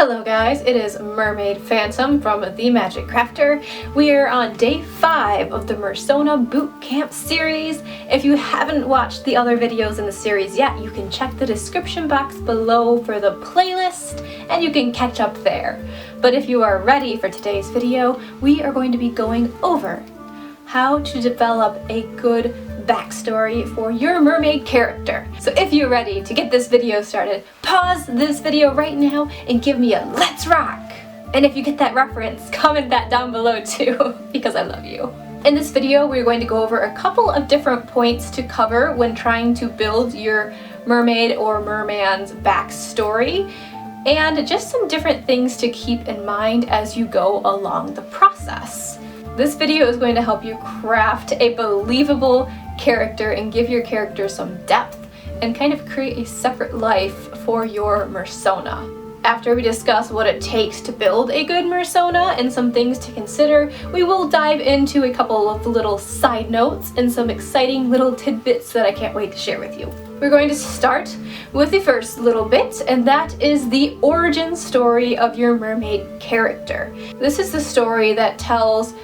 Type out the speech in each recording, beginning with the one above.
Hello guys, it is Mermaid Phantom from The Magic Crafter. We are on day 5 of the Mersona Bootcamp series. If you haven't watched the other videos in the series yet, you can check the description box below for the playlist and you can catch up there. But if you are ready for today's video, we are going to be going over how to develop a good backstory for your mermaid character. So if you're ready to get this video started, pause this video right now and give me a let's rock! And if you get that reference, comment that down below too, because I love you. In this video, we're going to go over a couple of different points to cover when trying to build your mermaid or merman's backstory, and just some different things to keep in mind as you go along the process. This video is going to help you craft a believable character and give your character some depth and kind of create a separate life for your Mersona. After we discuss what it takes to build a good Mersona and some things to consider, we will dive into a couple of little side notes and some exciting little tidbits that I can't wait to share with you. We're going to start with the first little bit, and that is the origin story of your mermaid character. This is the story that tells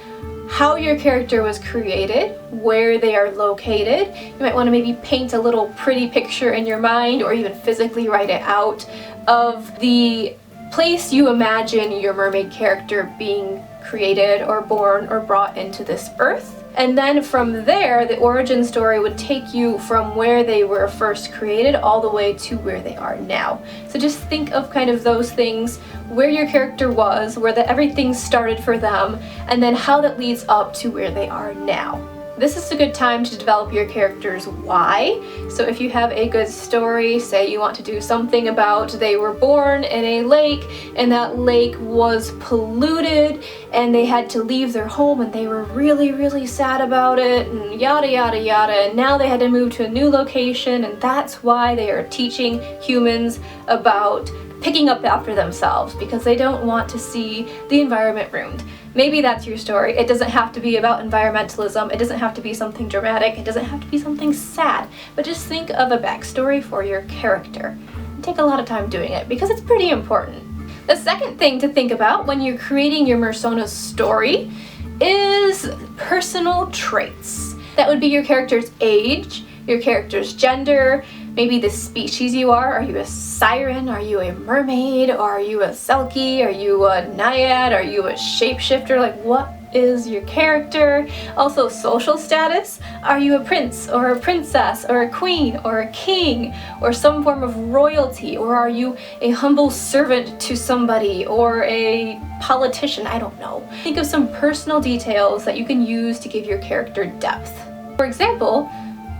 how your character was created, where they are located. You might want to maybe paint a little pretty picture in your mind or even physically write it out of the place you imagine your mermaid character being created or born or brought into this earth. And then from there, the origin story would take you from where they were first created all the way to where they are now. So just think of kind of those things, where your character was, where everything started for them, and then how that leads up to where they are now. This is a good time to develop your character's why. So if you have a good story, say you want to do something about they were born in a lake and that lake was polluted and they had to leave their home and they were really sad about it and yada yada yada, and now they had to move to a new location, and that's why they are teaching humans about picking up after themselves because they don't want to see the environment ruined. Maybe that's your story. It doesn't have to be about environmentalism. It doesn't have to be something dramatic. It doesn't have to be something sad. But just think of a backstory for your character. And take a lot of time doing it because it's pretty important. The second thing to think about when you're creating your Mersona's story is personal traits. That would be your character's age, your character's gender, maybe the species you are. Are you a siren? Are you a mermaid? Or are you a selkie? Are you a naiad? Are you a shapeshifter? Like, what is your character? Also, social status. Are you a prince or a princess or a queen or a king or some form of royalty? Or are you a humble servant to somebody or a politician? I don't know. Think of some personal details that you can use to give your character depth. For example,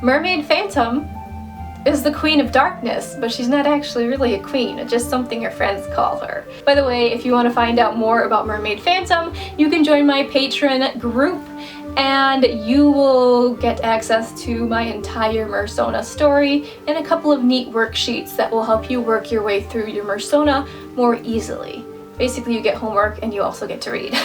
Mermaid Phantom is the Queen of Darkness, but she's not actually really a queen. It's just something her friends call her. By the way, if you want to find out more about Mermaid Phantom, you can join my Patreon group and you will get access to my entire Mersona story and a couple of neat worksheets that will help you work your way through your Mersona more easily. Basically, you get homework and you also get to read.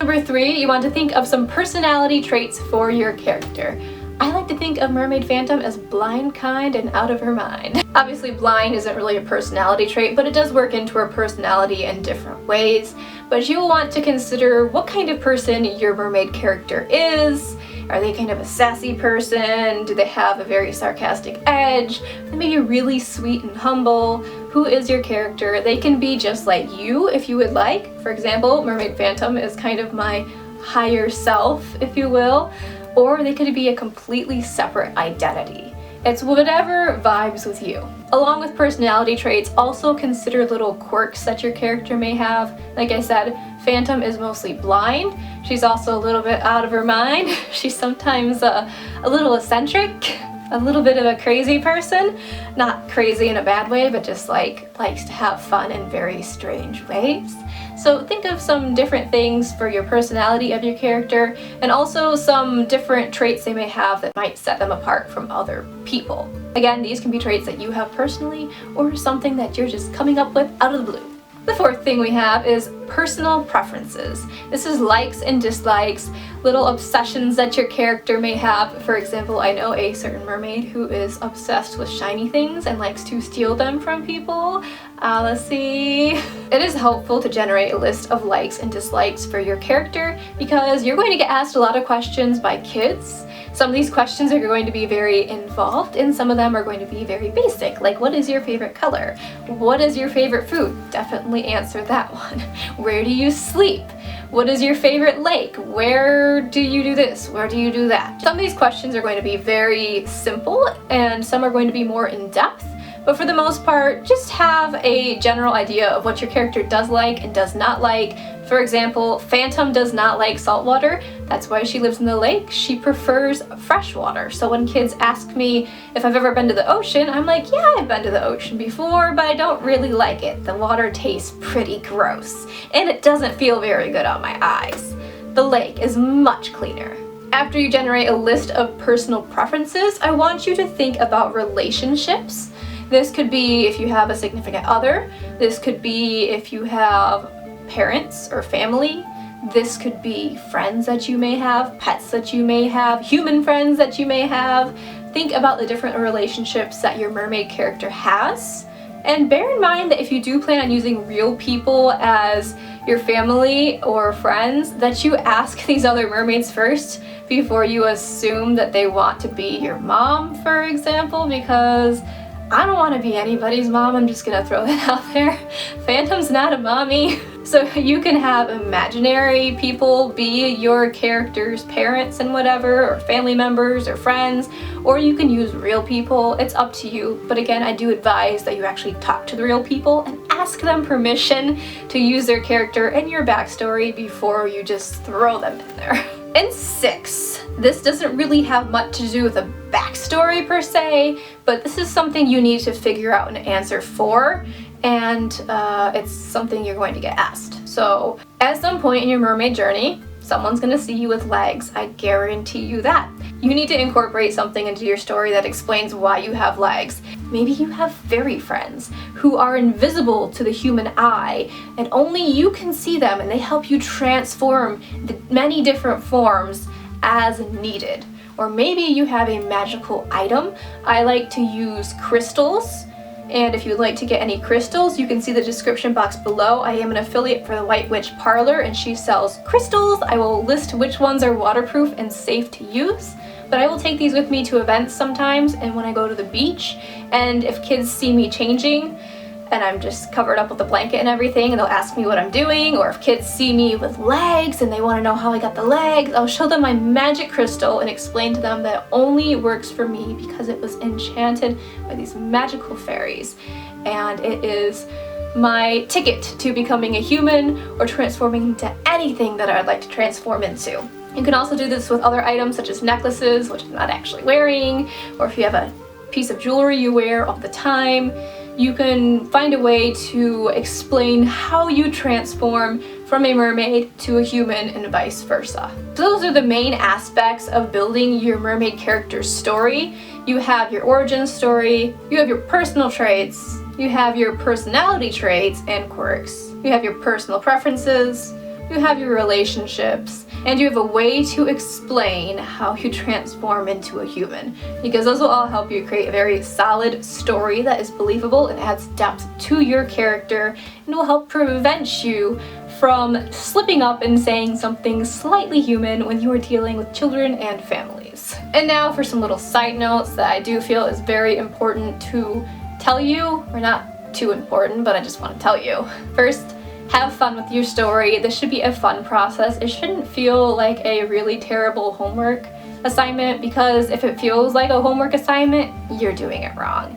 Number 3, you want to think of some personality traits for your character. I like to think of Mermaid Phantom as blind, kind, and out of her mind. Obviously, blind isn't really a personality trait, but it does work into her personality in different ways. But you'll want to consider what kind of person your mermaid character is. Are they kind of a sassy person? Do they have a very sarcastic edge? They may be really sweet and humble. Who is your character? They can be just like you if you would like. For example, Mermaid Phantom is kind of my higher self, if you will. Or they could be a completely separate identity. It's whatever vibes with you. Along with personality traits, also consider little quirks that your character may have. Like I said, Phantom is mostly blind. She's also a little bit out of her mind. She's sometimes a little eccentric, a little bit of a crazy person. Not crazy in a bad way, but just like likes to have fun in very strange ways. So think of some different things for your personality of your character, and also some different traits they may have that might set them apart from other people. Again, these can be traits that you have personally or something that you're just coming up with out of the blue. The fourth thing we have is personal preferences. This is likes and dislikes, little obsessions that your character may have. For example, I know a certain mermaid who is obsessed with shiny things and likes to steal them from people. Alice. It is helpful to generate a list of likes and dislikes for your character because you're going to get asked a lot of questions by kids. Some of these questions are going to be very involved and some of them are going to be very basic, like what is your favorite color? What is your favorite food? Definitely answer that one. Where do you sleep? What is your favorite lake? Where do you do this? Where do you do that? Some of these questions are going to be very simple and some are going to be more in-depth. But for the most part, just have a general idea of what your character does like and does not like. For example, Phantom does not like salt water. That's why she lives in the lake. She prefers fresh water. So when kids ask me if I've ever been to the ocean, I'm like, yeah, I've been to the ocean before, but I don't really like it. The water tastes pretty gross, and it doesn't feel very good on my eyes. The lake is much cleaner. After you generate a list of personal preferences, I want you to think about relationships. This could be if you have a significant other. This could be if you have parents or family. This could be friends that you may have, pets that you may have, human friends that you may have. Think about the different relationships that your mermaid character has. And bear in mind that if you do plan on using real people as your family or friends, that you ask these other mermaids first before you assume that they want to be your mom, for example, because I don't want to be anybody's mom. I'm just gonna throw that out there. Phantom's not a mommy. So you can have imaginary people be your character's parents and whatever, or family members or friends, or you can use real people. It's up to you. But again, I do advise that you actually talk to the real people and ask them permission to use their character and your backstory before you just throw them in there. And 6, this doesn't really have much to do with a backstory per se, but this is something you need to figure out an answer for, and it's something you're going to get asked. So at some point in your mermaid journey, someone's gonna see you with legs. I guarantee you that. You need to incorporate something into your story that explains why you have legs. Maybe you have fairy friends who are invisible to the human eye and only you can see them, and they help you transform the many different forms as needed. Or maybe you have a magical item. I like to use crystals. And if you'd like to get any crystals, you can see the description box below. I am an affiliate for the White Witch Parlor and she sells crystals. I will list which ones are waterproof and safe to use. But I will take these with me to events sometimes and when I go to the beach. And if kids see me changing and I'm just covered up with a blanket and everything, and they'll ask me what I'm doing, or if kids see me with legs and they want to know how I got the legs, I'll show them my magic crystal and explain to them that it only works for me because it was enchanted by these magical fairies. And it is my ticket to becoming a human or transforming into anything that I'd like to transform into. You can also do this with other items such as necklaces, which I'm not actually wearing, or if you have a piece of jewelry you wear all the time. You can find a way to explain how you transform from a mermaid to a human and vice versa. So those are the main aspects of building your mermaid character's story. You have your origin story, you have your personal traits, you have your personality traits and quirks, you have your personal preferences, you have your relationships, and you have a way to explain how you transform into a human, because those will all help you create a very solid story that is believable and adds depth to your character and will help prevent you from slipping up and saying something slightly human when you are dealing with children and families. And now for some little side notes that I do feel is very important to tell you, or not too important, but I just want to tell you. First, have fun with your story. This should be a fun process. It shouldn't feel like a really terrible homework assignment, because if it feels like a homework assignment, you're doing it wrong.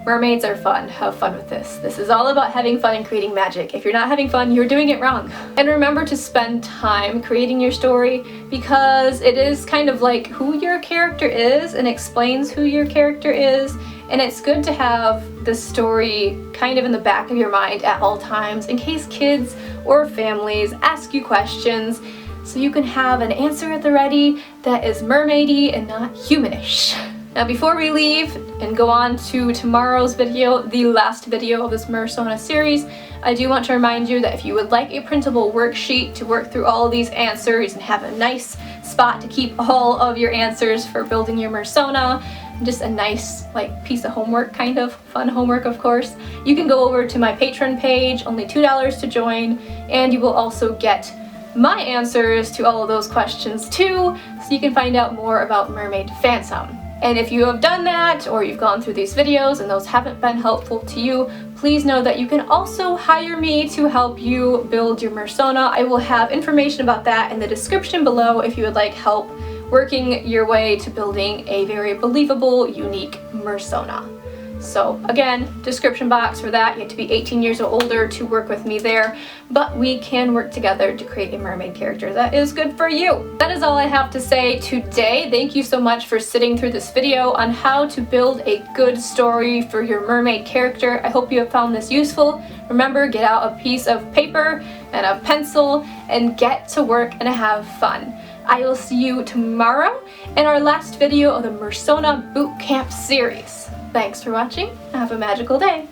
Mermaids are fun. Have fun with this. This is all about having fun and creating magic. If you're not having fun, you're doing it wrong. And remember to spend time creating your story, because it is kind of like who your character is and explains who your character is. And it's good to have the story kind of in the back of your mind at all times in case kids or families ask you questions, so you can have an answer at the ready that is mermaidy and not humanish. Now before we leave and go on to tomorrow's video, the last video of this Mersona series, I do want to remind you that if you would like a printable worksheet to work through all of these answers and have a nice spot to keep all of your answers for building your Mersona, just a nice like piece of homework, kind of fun homework of course, you can go over to my Patreon page, only $2 to join, and you will also get my answers to all of those questions too, so you can find out more about Mermaid Phantom. And if you have done that, or you've gone through these videos and those haven't been helpful to you, please know that you can also hire me to help you build your Mersona. I will have information about that in the description below if you would like help working your way to building a very believable, unique Mersona. So again, description box for that. You have to be 18 years or older to work with me there, but we can work together to create a mermaid character that is good for you. That is all I have to say today. Thank you so much for sitting through this video on how to build a good story for your mermaid character. I hope you have found this useful. Remember, get out a piece of paper and a pencil and get to work and have fun. I will see you tomorrow in our last video of the Mersona Bootcamp series. Thanks for watching. Have a magical day.